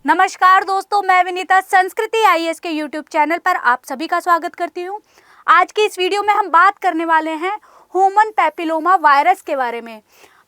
नमस्कार दोस्तों, मैं विनीता संस्कृति आईएएस के यूट्यूब चैनल पर आप सभी का स्वागत करती हूं। आज की इस वीडियो में हम बात करने वाले हैं ह्यूमन पैपिलोमा वायरस के बारे में।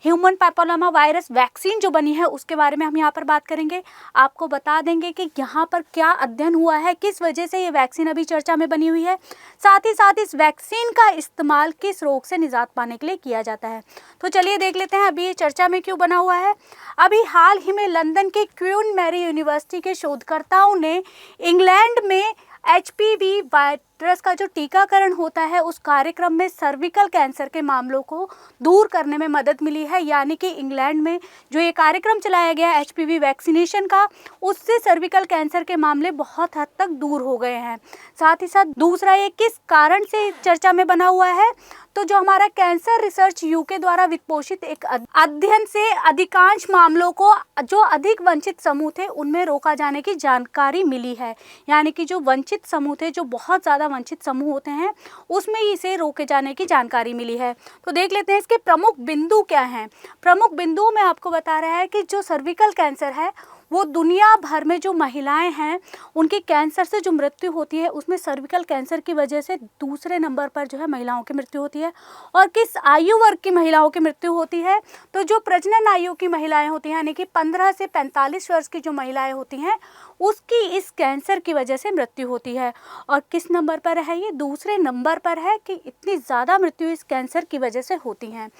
ह्यूमन पैपिलोमा वायरस वैक्सीन जो बनी है उसके बारे में हम यहाँ पर बात करेंगे। आपको बता देंगे कि यहाँ पर क्या अध्ययन हुआ है, किस वजह से ये वैक्सीन अभी चर्चा में बनी हुई है, साथ ही साथ इस वैक्सीन का इस्तेमाल किस रोग से निजात पाने के लिए किया जाता है। तो चलिए देख लेते हैं अभी ये चर्चा में क्यों बना हुआ है। अभी हाल ही में लंदन के क्वीन मैरी यूनिवर्सिटी के शोधकर्ताओं ने इंग्लैंड में एचपीवी वायरस का जो टीकाकरण होता है उस कार्यक्रम में सर्विकल कैंसर के मामलों को दूर करने में मदद मिली है। यानी कि इंग्लैंड में जो ये कार्यक्रम चलाया गया एचपीवी वैक्सीनेशन का, उससे सर्विकल कैंसर के मामले बहुत हद तक दूर हो गए हैं। साथ ही साथ दूसरा, ये किस कारण से चर्चा में बना हुआ है, तो जो हमारा कैंसर रिसर्च यूके द्वारा वित्तपोषित एक अध्ययन से अधिकांश मामलों को जो अधिक वंचित समूह थे उनमें रोका जाने की जानकारी मिली है। यानी कि जो वंचित समूह थे, जो बहुत ज़्यादा वंचित समूह होते हैं, उसमें इसे रोके जाने की जानकारी मिली है। तो देख लेते हैं इसके प्रमुख बिंदु क्या हैं। प्रमुख बिंदुओं में आपको बता रहा है कि जो सर्विकल कैंसर है वो दुनिया भर में जो महिलाएं हैं उनके कैंसर से जो मृत्यु होती है उसमें सर्विकल कैंसर की वजह से दूसरे नंबर पर जो है महिलाओं की मृत्यु होती है। और किस आयु वर्ग की महिलाओं की मृत्यु होती है, तो जो प्रजनन आयु की महिलाएं होती हैं, यानी कि 15 से 45 वर्ष की जो महिलाएं होती हैं उसकी इस कैंसर की वजह से मृत्यु होती है। और किस नंबर पर है ये? दूसरे नंबर पर है कि इतनी ज़्यादा मृत्यु इस कैंसर की वजह से होती हैं।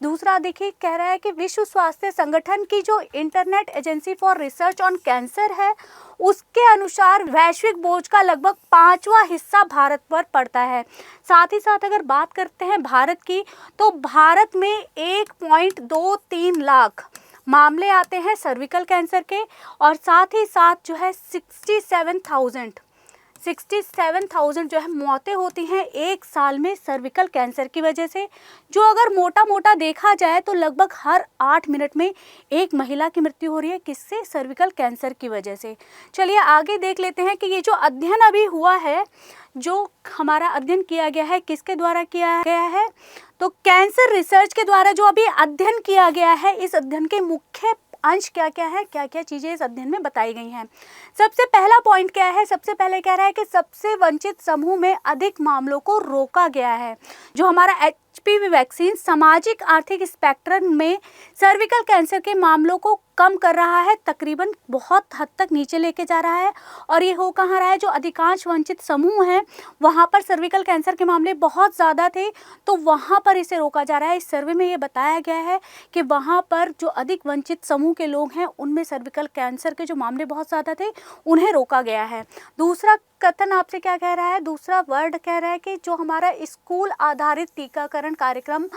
दूसरा देखिए, कह रहा है कि विश्व स्वास्थ्य संगठन की जो internet agency for research on cancer है उसके अनुसार वैश्विक बोझ का लगभग 5वां हिस्सा भारत पर पड़ता है। साथ ही साथ अगर बात करते हैं भारत की, तो भारत में 1.23 लाख मामले आते हैं सर्विकल कैंसर के, और साथ ही साथ जो है 67,000 जो है मौतें होती हैं एक साल में सर्विकल कैंसर की वजह से। जो अगर मोटा मोटा देखा जाए तो लगभग हर 8 मिनट में एक महिला की मृत्यु हो रही है। किससे? सर्विकल कैंसर की वजह से। चलिए आगे देख लेते हैं कि ये जो अध्ययन अभी हुआ है, जो हमारा अध्ययन किया गया है, किसके द्वारा किया गया है, तो कैंसर रिसर्च के द्वारा जो अभी अध्ययन किया गया है, इस अध्ययन के मुख्य अंश क्या क्या है, क्या क्या चीज़ें इस अध्ययन में बताई गई हैं। सबसे पहला पॉइंट क्या है? सबसे पहले कह रहा है कि सबसे वंचित समूह में अधिक मामलों को रोका गया है। जो हमारा एचपीवी वैक्सीन सामाजिक आर्थिक स्पेक्ट्रम में सर्विकल कैंसर के मामलों को कम कर रहा है, तकरीबन बहुत हद तक नीचे लेके जा रहा है। और ये हो कहाँ रहा है? जो अधिकांश वंचित समूह हैं वहाँ पर सर्विकल कैंसर के मामले बहुत ज़्यादा थे, तो वहाँ पर इसे रोका जा रहा है। इस सर्वे में ये बताया गया है कि वहाँ पर जो अधिक वंचित समूह के लोग हैं उनमें सर्विकल कैंसर के जो मामले बहुत ज़्यादा थे उन्हें रोका गया है। दूसरा कथन आपसे क्या कह रहा है? दूसरा वर्ड कह रहा है कि जो हमारा स्कूल आधारित टीकाकरण कार्यक्रम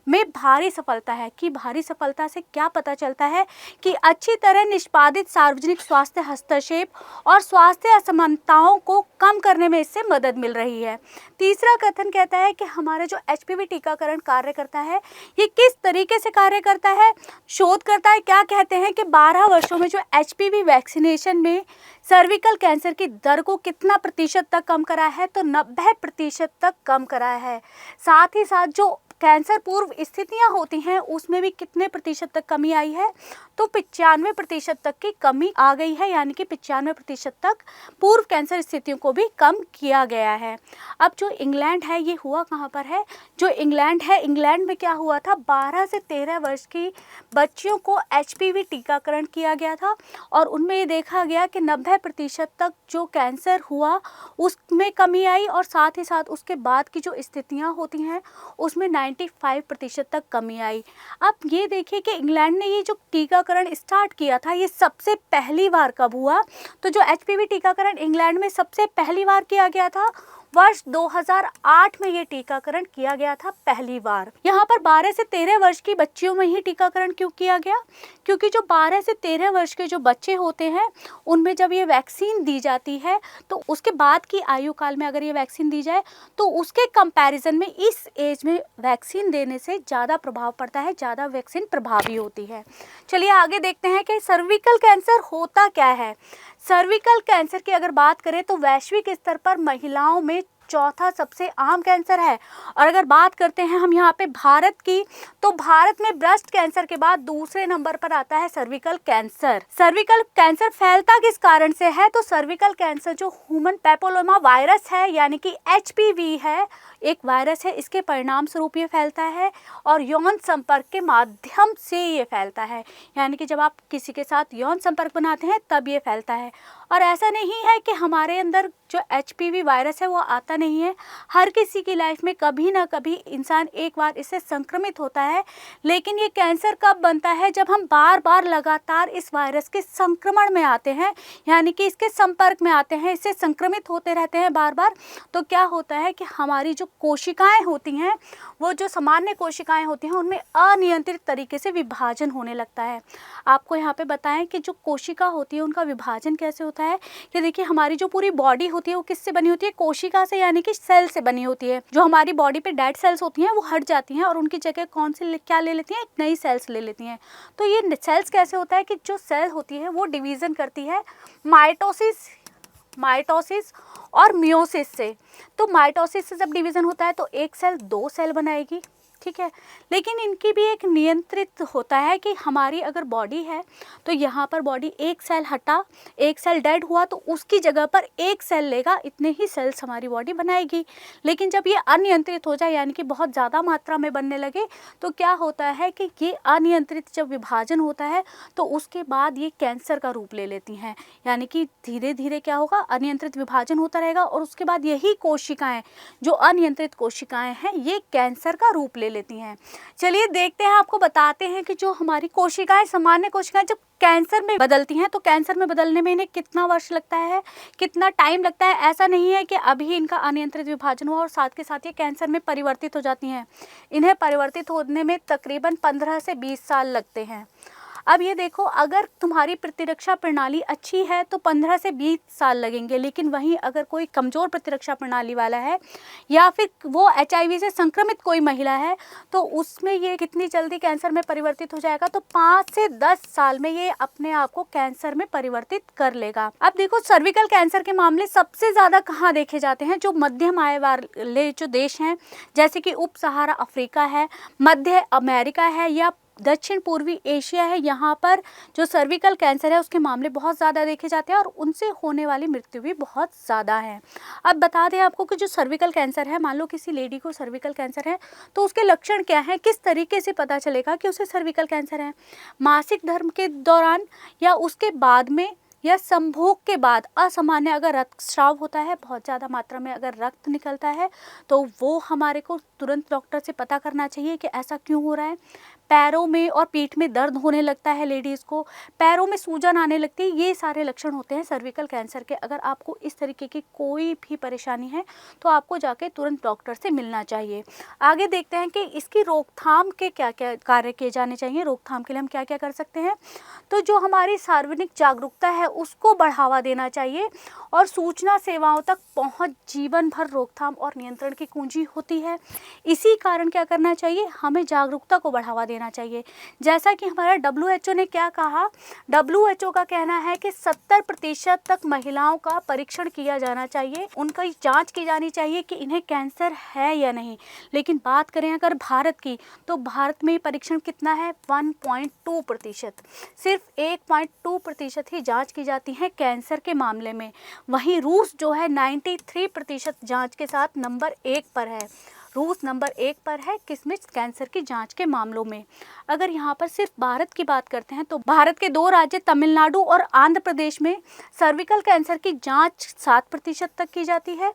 में भारी सफलता है। कि भारी सफलता से क्या पता चलता है? कि अच्छी तरह निष्पादित सार्वजनिक स्वास्थ्य हस्तक्षेप और स्वास्थ्य असमानताओं को कम करने में इससे मदद मिल रही है। तीसरा कथन कहता है कि हमारा जो एचपीवी टीकाकरण कार्य करता है ये किस तरीके से कार्य करता है। शोधकर्ता क्या कहते हैं कि 12 वर्षों में जो एचपीवी वैक्सीनेशन में सर्विकल कैंसर की दर को कितना प्रतिशत तक कम करा है, तो 90% तक कम करा है। साथ ही साथ जो कैंसर पूर्व स्थितियां होती हैं उसमें भी कितने प्रतिशत तक कमी आई है, तो 95% तक की कमी आ गई है। यानी कि 95% तक पूर्व कैंसर स्थितियों को भी कम किया गया है। अब जो इंग्लैंड है ये हुआ कहाँ पर है? जो इंग्लैंड है, इंग्लैंड में क्या हुआ था? 12 से 13 वर्ष की बच्चियों को एचपीवी टीकाकरण किया गया था और उनमें ये देखा गया कि 90% तक जो कैंसर हुआ उसमें कमी आई, और साथ ही साथ उसके बाद की जो स्थितियाँ होती हैं उसमें 95% तक कमी आई। अब ये देखिए कि इंग्लैंड ने ये जो टीकाकरण स्टार्ट किया था ये सबसे पहली बार कब हुआ? तो जो एचपीवी टीकाकरण इंग्लैंड में सबसे पहली बार किया गया था वर्ष 2008 में ये टीकाकरण किया गया था पहली बार। यहाँ पर 12 से 13 वर्ष की बच्चियों में ही टीकाकरण क्यों किया गया? क्योंकि जो 12 से 13 वर्ष के जो बच्चे होते हैं उनमें जब ये वैक्सीन दी जाती है तो उसके बाद की आयु काल में अगर ये वैक्सीन दी जाए तो उसके कंपैरिजन में इस एज में वैक्सीन देने से ज़्यादा प्रभाव पड़ता है, ज़्यादा वैक्सीन प्रभावी होती है। चलिए आगे देखते हैं कि सर्विकल कैंसर होता क्या है। सर्विकल कैंसर की अगर बात करें तो वैश्विक स्तर पर महिलाओं में चौथा सबसे आम कैंसर है। और अगर बात करते हैं हम यहाँ पे भारत की, तो भारत में ब्रेस्ट कैंसर के बाद दूसरे नंबर पर आता है सर्विकल कैंसर। सर्विकल कैंसर फैलता किस कारण से है? तो सर्विकल कैंसर जो ह्यूमन पैपिलोमा वायरस है यानी कि HPV है, एक वायरस है, इसके परिणाम स्वरूप ये फैलता है और यौन संपर्क के माध्यम से ये फैलता है। यानी कि जब आप किसी के साथ यौन संपर्क बनाते हैं तब ये फैलता है। और ऐसा नहीं है कि हमारे अंदर जो HPV वायरस है वो आता नहीं है, हर किसी की लाइफ में कभी ना कभी इंसान एक बार इससे संक्रमित होता है। लेकिन ये कैंसर कब बनता है? जब हम बार बार लगातार इस वायरस के संक्रमण में आते हैं, यानी कि इसके संपर्क में आते हैं, इससे संक्रमित होते रहते हैं बार बार। तो क्या होता है कि हमारी जो कोशिकाएं होती हैं, वो जो सामान्य कोशिकाएं होती हैं, उनमें अनियंत्रित तरीके से विभाजन होने लगता है। आपको यहाँ पे बताएं कि जो कोशिका होती है उनका विभाजन कैसे होता है। कि देखिए हमारी जो पूरी बॉडी होती है वो किससे बनी होती है? कोशिका से, यानी कि सेल से बनी होती है। जो हमारी बॉडी पे डेड सेल्स होती हैं वो हट जाती हैं और उनकी जगह कौन सी क्या ले लेती हैं? एक नई सेल्स ले लेती हैं। तो ये सेल्स कैसे होता है कि जो सेल होती है वो डिवीज़न करती है माइटोसिस और मियोसिस से। तो माइटोसिस से जब डिवीज़न होता है तो एक सेल 2 सेल बनाएगी, ठीक है। लेकिन इनकी भी एक नियंत्रित होता है कि हमारी अगर बॉडी है तो यहाँ पर बॉडी एक सेल हटा, एक सेल डेड हुआ तो उसकी जगह पर एक सेल लेगा, इतने ही सेल्स हमारी बॉडी बनाएगी। लेकिन जब ये अनियंत्रित हो जाए, यानी कि बहुत ज़्यादा मात्रा में बनने लगे, तो क्या होता है कि ये अनियंत्रित जब विभाजन होता है तो उसके बाद ये कैंसर का रूप ले लेती हैं। यानी कि धीरे धीरे क्या होगा? अनियंत्रित विभाजन होता रहेगा और उसके बाद यही कोशिकाएँ, जो अनियंत्रित कोशिकाएँ हैं, ये कैंसर का रूप ले लेती हैं। चलिए देखते हैं, आपको बताते हैं कि जो हमारी कोशिकाएं, सामान्य कोशिकाएं जब कैंसर में बदलती हैं तो कैंसर में बदलने में इन्हें कितना वर्ष लगता है, कितना टाइम लगता है। ऐसा नहीं है कि अभी इनका अनियंत्रित विभाजन हुआ और साथ के साथ ये कैंसर में परिवर्तित हो जाती हैं। इन्हें परिवर्तित होने में तकरीबन 15 से 20 साल लगते हैं। अब ये देखो, अगर तुम्हारी प्रतिरक्षा प्रणाली अच्छी है तो 15 से 20 साल लगेंगे। लेकिन वहीं अगर कोई कमज़ोर प्रतिरक्षा प्रणाली वाला है या फिर वो HIV से संक्रमित कोई महिला है तो उसमें ये कितनी जल्दी कैंसर में परिवर्तित हो जाएगा? तो 5 से 10 साल में ये अपने आप को कैंसर में परिवर्तित कर लेगा। अब देखो, सर्विकल कैंसर के मामले सबसे ज़्यादा कहाँ देखे जाते हैं? जो मध्यम आय वाले जो देश हैं, जैसे कि उप सहारा अफ्रीका है, मध्य अमेरिका है या दक्षिण पूर्वी एशिया है, यहाँ पर जो सर्विकल कैंसर है उसके मामले बहुत ज़्यादा देखे जाते हैं और उनसे होने वाली मृत्यु भी बहुत ज़्यादा है। अब बता दें आपको कि जो सर्विकल कैंसर है, मान लो किसी लेडी को सर्विकल कैंसर है तो उसके लक्षण क्या हैं, किस तरीके से पता चलेगा कि उसे सर्विकल कैंसर है? मासिक धर्म के दौरान या उसके बाद में या संभोग के बाद असामान्य अगर रक्तस्राव होता है, बहुत ज़्यादा मात्रा में अगर रक्त निकलता है तो वो हमारे को तुरंत डॉक्टर से पता करना चाहिए कि ऐसा क्यों हो रहा है। पैरों में और पीठ में दर्द होने लगता है, लेडीज़ को पैरों में सूजन आने लगती है, ये सारे लक्षण होते हैं सर्विकल कैंसर के। अगर आपको इस तरीके की कोई भी परेशानी है तो आपको जाके तुरंत डॉक्टर से मिलना चाहिए। आगे देखते हैं कि इसकी रोकथाम के क्या क्या कार्य किए जाने चाहिए। रोकथाम के लिए हम क्या क्या कर सकते हैं? तो जो हमारी सार्वजनिक जागरूकता है उसको बढ़ावा देना चाहिए और सूचना सेवाओं तक पहुँच जीवन भर रोकथाम और नियंत्रण की कुंजी होती है। इसी कारण क्या करना चाहिए? हमें जागरूकता को बढ़ावा देना चाहिए। जैसा कि हमारा WHO ने क्या कहा, WHO का कहना है कि 70% तक महिलाओं का परीक्षण किया जाना चाहिए, उनकी जांच की जानी चाहिए कि इन्हें कैंसर है या नहीं। लेकिन बात करें अगर भारत की, तो भारत में परीक्षण कितना है? 1.2%। सिर्फ 1.2% ही जांच की जाती है कैंसर के मामले में। वहीं रूस जो है 93% जांच के साथ नंबर 1 पर है। रूस नंबर 1 पर है किसमें? कैंसर की जांच के मामलों में। अगर यहाँ पर सिर्फ भारत की बात करते हैं तो भारत के 2 राज्य तमिलनाडु और आंध्र प्रदेश में सर्विकल कैंसर की जांच 7% तक की जाती है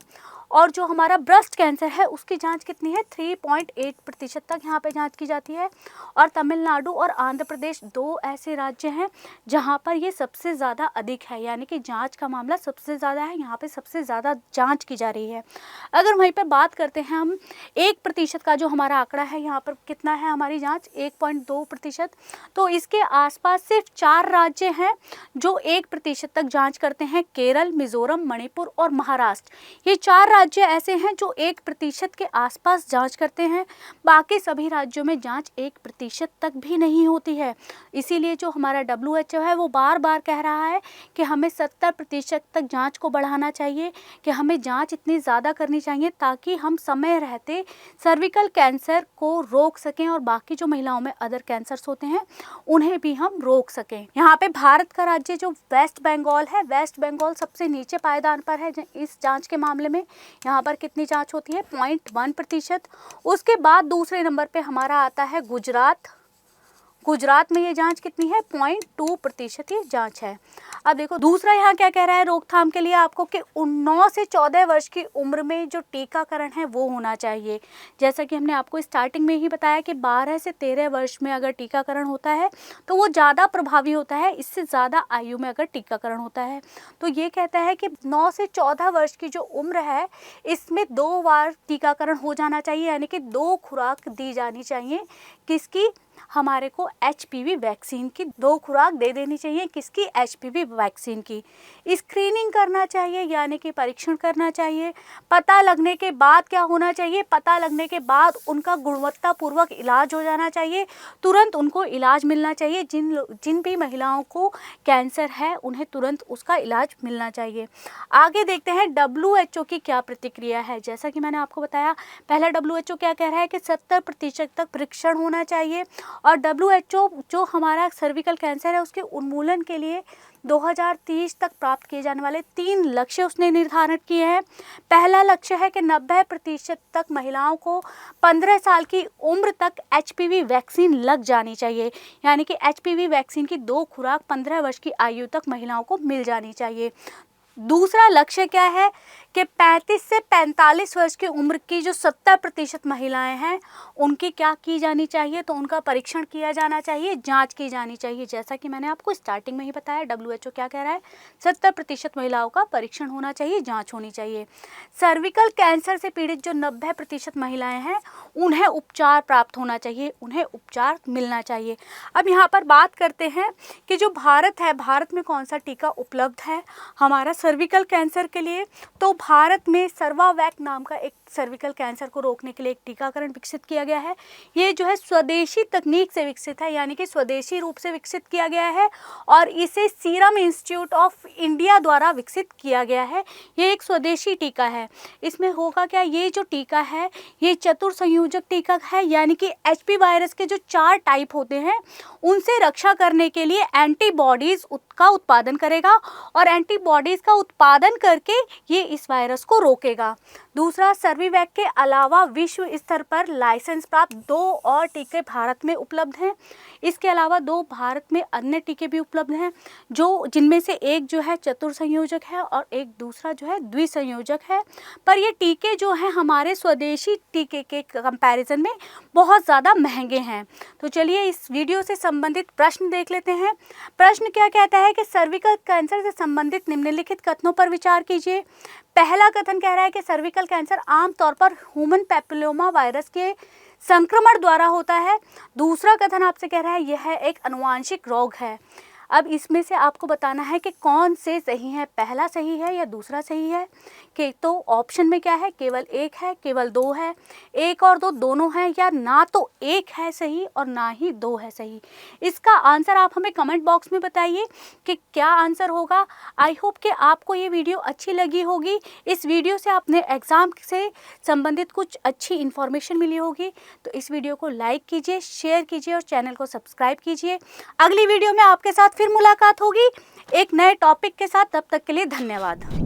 और जो हमारा ब्रेस्ट कैंसर है उसकी जांच कितनी है? 3.8% तक यहाँ पे जांच की जाती है। और तमिलनाडु और आंध्र प्रदेश 2 ऐसे राज्य हैं जहाँ पर ये सबसे ज़्यादा अधिक है, यानी कि जांच का मामला सबसे ज़्यादा है, यहाँ पे सबसे ज़्यादा जांच की जा रही है। अगर वहीं पर बात करते हैं हम 1% का जो हमारा आंकड़ा है, यहाँ पर कितना है हमारी जाँच? 1.2%। तो इसके आसपास सिर्फ 4 राज्य हैं जो 1% तक जाँच करते हैं, केरल, मिज़ोरम, मणिपुर और महाराष्ट्र। ये 4 राज्य ऐसे हैं जो 1% के आसपास जांच करते हैं, बाकी सभी राज्यों में जांच 1% तक भी नहीं होती है। इसीलिए जो हमारा WHO है वो बार बार कह रहा है कि हमें 70% तक जांच को बढ़ाना चाहिए, कि हमें जांच इतनी ज़्यादा करनी चाहिए ताकि हम समय रहते सर्विकल कैंसर को रोक सकें और बाकी जो महिलाओं में अदर कैंसर्स होते हैं उन्हें भी हम रोक सकें। यहाँ पे भारत का राज्य जो वेस्ट बंगाल है, वेस्ट बंगाल सबसे नीचे पायदान पर है इस जांच के मामले में। यहाँ पर कितनी जांच होती है? 0.1%। उसके बाद दूसरे नंबर पे हमारा आता है गुजरात। गुजरात में ये जांच कितनी है? 0.2% ये जांच है। अब देखो दूसरा यहाँ क्या कह रहा है रोकथाम के लिए आपको, कि 9 से 14 वर्ष की उम्र में जो टीकाकरण है वो होना चाहिए। जैसा कि हमने आपको स्टार्टिंग में ही बताया कि 12 से 13 वर्ष में अगर टीकाकरण होता है तो वो ज़्यादा प्रभावी होता है, इससे ज़्यादा आयु में अगर टीकाकरण होता है। तो ये कहता है कि 9 से 14 वर्ष की जो उम्र है इसमें 2 बार टीकाकरण हो जाना चाहिए, यानी कि 2 खुराक दी जानी चाहिए। किसकी? हमारे को HPV वैक्सीन की 2 खुराक दे देनी चाहिए। किसकी? HPV वैक्सीन की। स्क्रीनिंग करना चाहिए, यानी कि परीक्षण करना चाहिए। पता लगने के बाद क्या होना चाहिए? पता लगने के बाद उनका गुणवत्तापूर्वक इलाज हो जाना चाहिए, तुरंत उनको इलाज मिलना चाहिए। जिन भी महिलाओं को कैंसर है उन्हें तुरंत उसका इलाज मिलना चाहिए। आगे देखते हैं WHO की क्या प्रतिक्रिया है। जैसा कि मैंने आपको बताया, पहला WHO क्या कह रहा है कि 70% तक परीक्षण होना चाहिए, और WHO जो हमारा सर्विकल कैंसर है उसके उन्मूलन के लिए 2030 तक प्राप्त किए जाने वाले 3 लक्ष्य उसने निर्धारित किए हैं। पहला लक्ष्य है कि 90% तक महिलाओं को 15 साल की उम्र तक HPV वैक्सीन लग जानी चाहिए, यानी कि HPV वैक्सीन की 2 खुराक 15 वर्ष की आयु तक महिलाओं को मिल जानी चाहिए। दूसरा लक्ष्य क्या है कि 35 से 45 वर्ष की उम्र की जो 70% महिलाएं हैं उनकी क्या की जानी चाहिए? तो उनका परीक्षण किया जाना चाहिए, जांच की जानी चाहिए। जैसा कि मैंने आपको स्टार्टिंग में ही बताया, WHO क्या कह रहा है? 70% महिलाओं का परीक्षण होना चाहिए, जांच होनी चाहिए। सर्विकल कैंसर से पीड़ित जो 90% महिलाएं हैं उन्हें उपचार प्राप्त होना चाहिए, उन्हें उपचार मिलना चाहिए। अब यहाँ पर बात करते हैं कि जो भारत है, भारत में कौन सा टीका उपलब्ध है हमारा सर्विकल कैंसर के लिए। तो भारत में सर्वावैक नाम का एक सर्विकल कैंसर को रोकने के लिए एक टीकाकरण विकसित किया गया है। ये जो है स्वदेशी तकनीक से विकसित है, यानी कि स्वदेशी रूप से विकसित किया गया है, और इसे सीरम इंस्टीट्यूट ऑफ इंडिया द्वारा विकसित किया गया है। ये एक स्वदेशी टीका है। इसमें होगा क्या? ये जो टीका है ये चतुर्संयोजक टीका है, यानी कि HP वायरस के जो 4 टाइप होते हैं उनसे रक्षा करने के लिए एंटीबॉडीज का उत्पादन करेगा, और एंटीबॉडीज का उत्पादन करके ये इस वायरस को रोकेगा। दूसरा, सर्विवैक के अलावा विश्व स्तर पर लाइसेंस प्राप्त 2 और टीके भारत में उपलब्ध हैं। इसके अलावा 2 भारत में अन्य टीके भी उपलब्ध हैं, जो जिनमें से एक जो है चतुर्संयोजक है और एक दूसरा जो है द्विसंयोजक है। पर ये टीके जो हैं हमारे स्वदेशी टीके के कंपैरिजन में बहुत ज़्यादा महंगे हैं। तो चलिए इस वीडियो से संबंधित प्रश्न देख लेते हैं। प्रश्न क्या कहता है कि सर्विकल कैंसर से संबंधित निम्नलिखित कथनों पर विचार कीजिए। पहला कथन कह रहा है कि सर्विकल कैंसर आमतौर पर ह्यूमन पैपिलोमा वायरस के संक्रमण द्वारा होता है। दूसरा कथन आपसे कह रहा है यह एक आनुवांशिक रोग है। अब इसमें से आपको बताना है कि कौन से सही है, पहला सही है या दूसरा सही है। कि तो ऑप्शन में क्या है? केवल एक है, केवल 2 है, 1 और 2 दोनों हैं, या ना तो 1 है सही और ना ही 2 है सही। इसका आंसर आप हमें कमेंट बॉक्स में बताइए कि क्या आंसर होगा। आई होप कि आपको ये वीडियो अच्छी लगी होगी। इस वीडियो से आपने एग्ज़ाम से संबंधित कुछ अच्छी इन्फॉर्मेशन मिली होगी। तो इस वीडियो को लाइक कीजिए, शेयर कीजिए और चैनल को सब्सक्राइब कीजिए। अगली वीडियो में आपके साथ फिर मुलाकात होगी एक नए टॉपिक के साथ। तब तक के लिए धन्यवाद।